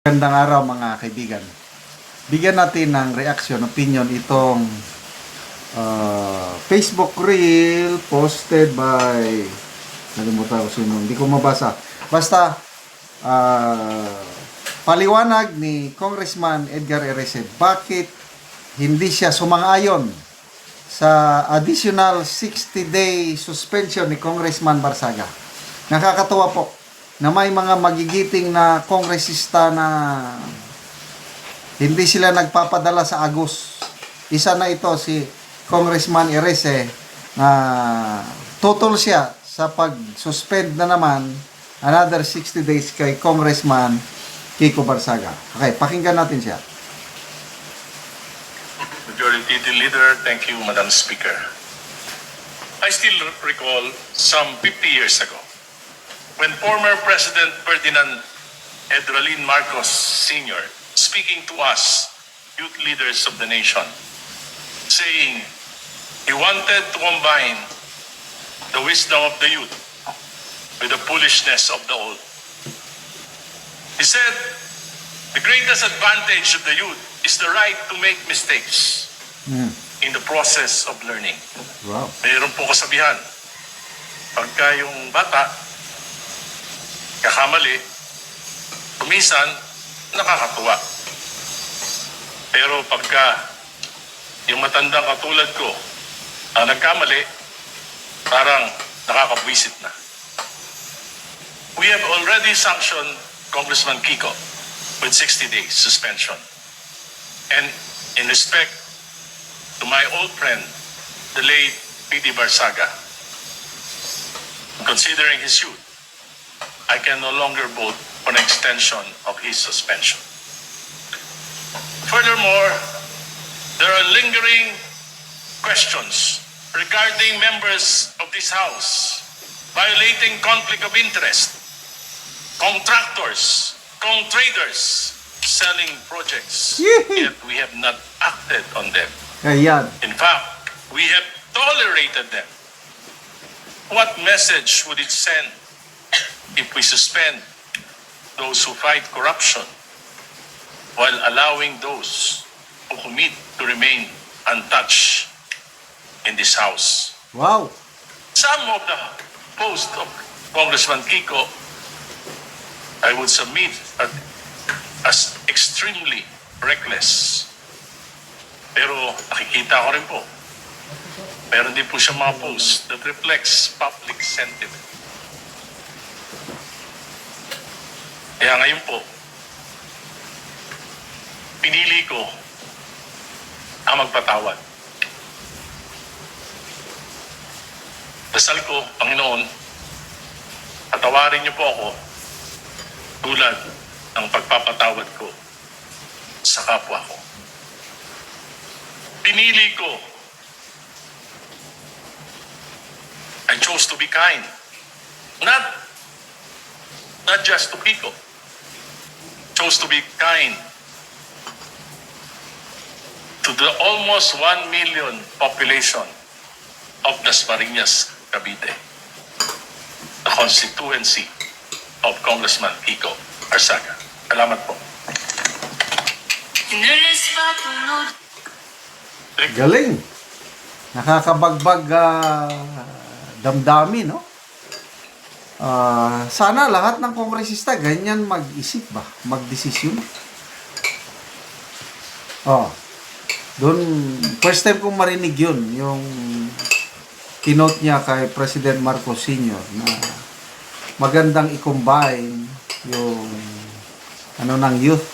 Magandang araw mga kaibigan. Bigyan natin ng reaction, opinion itong Facebook reel posted by, nalimutan ko sino, hindi ko mabasa. Basta, paliwanag ni Congressman Edgar Erese bakit hindi siya sumang-ayon sa additional 60-day suspension ni Congressman Barsaga. Nakakatuwa po na may mga magigiting na kongresista na hindi sila nagpapadala sa Agus. Isa na ito si Congressman Erese na tutol siya sa pag-suspend na naman another 60 days kay Congressman Kiko Barsaga. Okay, pakinggan natin siya. Majority Leader, thank you, Madam Speaker. I still recall some 50 years ago, when former President Ferdinand Edralin Marcos Sr. speaking to us, youth leaders of the nation, saying he wanted to combine the wisdom of the youth with the foolishness of the old. He said, the greatest advantage of the youth is the right to make mistakes in the process of learning. Wow. Mayroon po kasabihan, pagka yung bata kakamali, kumisan, nakakatuwa. Pero pagka yung matandang katulad ko ang nagkamali, parang nakakabwisit na. We have already sanctioned Congressman Kiko with 60 days suspension. And in respect to my old friend, the late P.D. Barsaga, considering his youth, I can no longer vote for an extension of his suspension. Furthermore, there are lingering questions regarding members of this House violating conflict of interest, contractors, traders selling projects, yet we have not acted on them. Ayan. In fact, we have tolerated them. What message would it send if we suspend those who fight corruption while allowing those who commit to remain untouched in this House? Wow. Some of the posts of Congressman Kiko, I would submit as extremely reckless. Pero nakikita ko rin po, meron din po siya mga posts that reflects public sentiment. Kaya ngayon po, pinili ko ang magpatawad. Dasal ko, Panginoon, patawarin niyo po ako tulad ng pagpapatawad ko sa kapwa ko. Pinili ko, I chose to be kind. Not just to Kiko. Chose to be kind to the almost 1 million population of Dasmariñas, Cavite, the constituency of Congressman Kiko Barsaga. Salamat po. Galing. Nakakabagbag damdamin, no? Sana lahat ng kongresista ganyan mag-isip ba? Mag-desisyon. Doon, first time kong marinig yun, yung keynote niya kay President Marcos Sr. na magandang i-combine yung ng youth,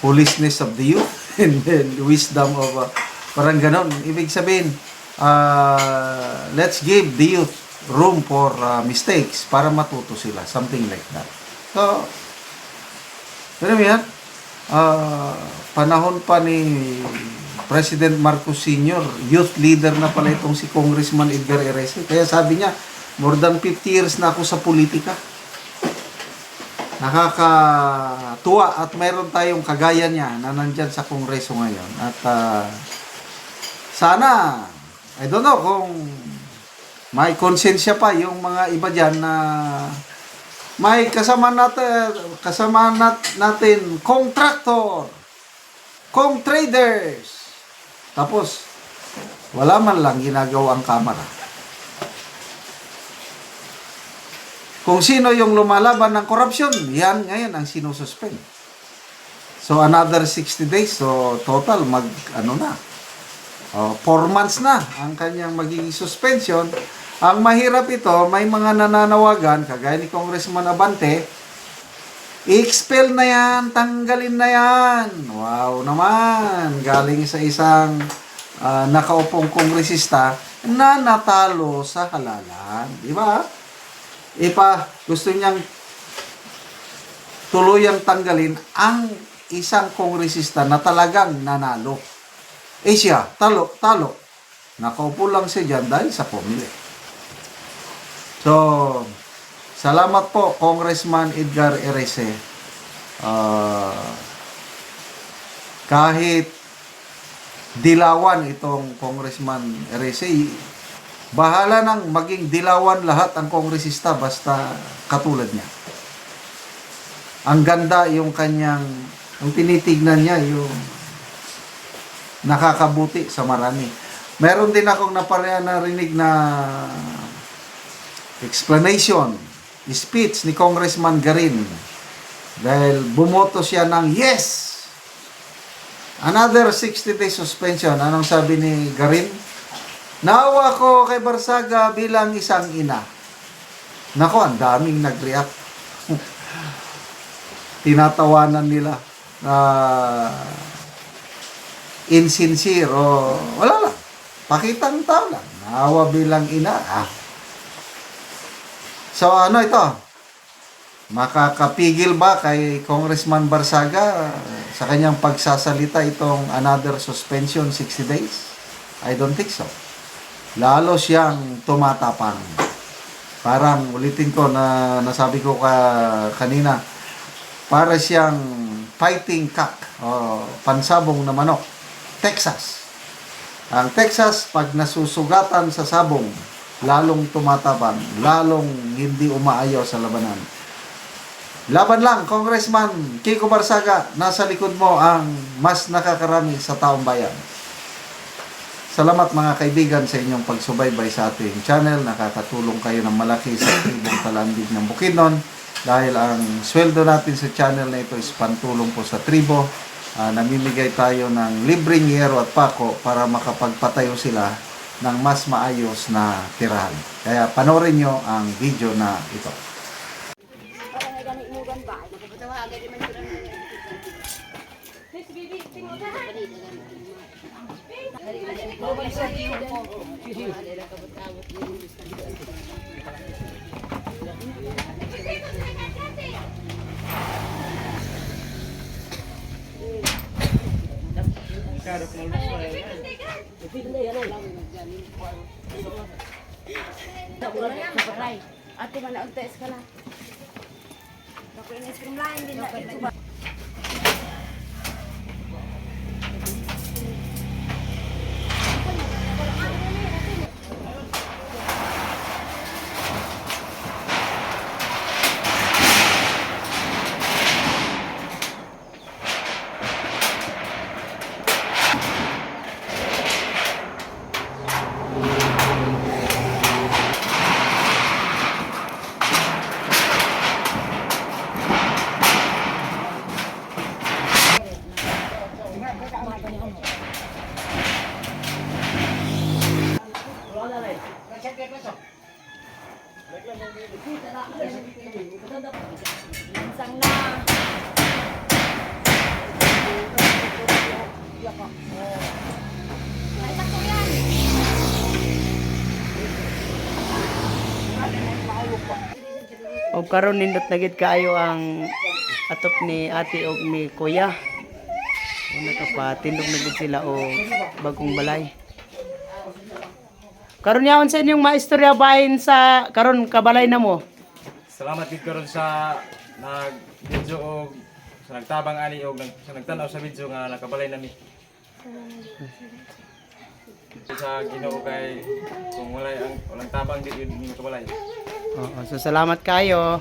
foolishness of the youth and then wisdom of parang ganon. Ibig sabihin, let's give the youth room for mistakes para matuto sila, something like that. So, pero yan, panahon pa ni President Marcos Sr., youth leader na pala itong si Congressman Edgar Erese. Kaya sabi niya, more than 50 years na ako sa politika. Nakakatuwa at mayroon tayong kagaya niya na nandyan sa Kongreso ngayon. At sana, I don't know kung may konsensya pa yung mga iba dyan na May kasama natin contractor, traders. Tapos wala man lang ginagawa ang kamera. Kung sino yung lumalaban ng korupsyon, yan ngayon ang sinususpend. So another 60 days, so total 4 months na ang kanyang magiging suspension. Ang mahirap ito, may mga nananawagan, kagaya ni Congressman Abante, i-expel na yan, tanggalin na yan. Wow naman, galing sa isang nakaupong kongresista na natalo sa halalan. Di ba? Gusto niyang tuluyang tanggalin ang isang kongresista na talagang nanalo. Siya, talo. Nakaupo lang siya dyan dahil sa pumili. So, salamat po, Congressman Edgar Erese. Kahit dilawan itong Congressman Erese, bahala nang maging dilawan lahat ang kongresista basta katulad niya. Ang ganda yung tinitignan niya, yung nakakabuti sa marami. Meron din akong narinig na explanation, speech ni Congressman Garin. Dahil bumoto siya ng yes! Another 60 days suspension. Anong sabi ni Garin? Naawa ko kay Barsaga bilang isang ina. Nako, ang daming nag-react. Tinatawanan nila. Insincere o wala lang. Pakitang tao lang. Naawa bilang ina. So ito? Makakapigil ba kay Congressman Barsaga sa kanyang pagsasalita itong another suspension 60 days? I don't think so. Lalo siyang tumatapang. Parang ulitin ko na nasabi ko kanina, para siyang fighting cock o pansabong na manok. Texas. Ang Texas, pag nasusugatan sa sabong, lalong tumatabang, lalong hindi umaayaw sa labanan. Laban lang, Congressman Kiko Barsaga, nasa likod mo ang mas nakakarami sa taong bayan. Salamat mga kaibigan sa inyong pagsubaybay sa ating channel. Nakakatulong kayo ng malaki sa tribong Talandig ng Bukidnon dahil ang sweldo natin sa channel na ito is pantulong po sa tribo. Namimigay tayo ng libreng yero at pako para makapagpatayo sila ng mas maayos na tirahan. Kaya panoorin nyo ang video na ito. Ate mana unta sekolah. Dako ini screen lain din na. Sang na. O karon nindot na gid kaayo ang atop ni ate og ni kuya. O nakapatindog na gid sila o bagong balay. Karon yaon sa inyong maistorya bahin sa karon kabalay na mo. Salamat gid karon sa nag-video og sa nagtabang ani og sa nagtan-aw sa video nga nakabalay nami. Sa Ginoo kay kung walang tabang di yun nakabalay. Oo, so salamat kayo.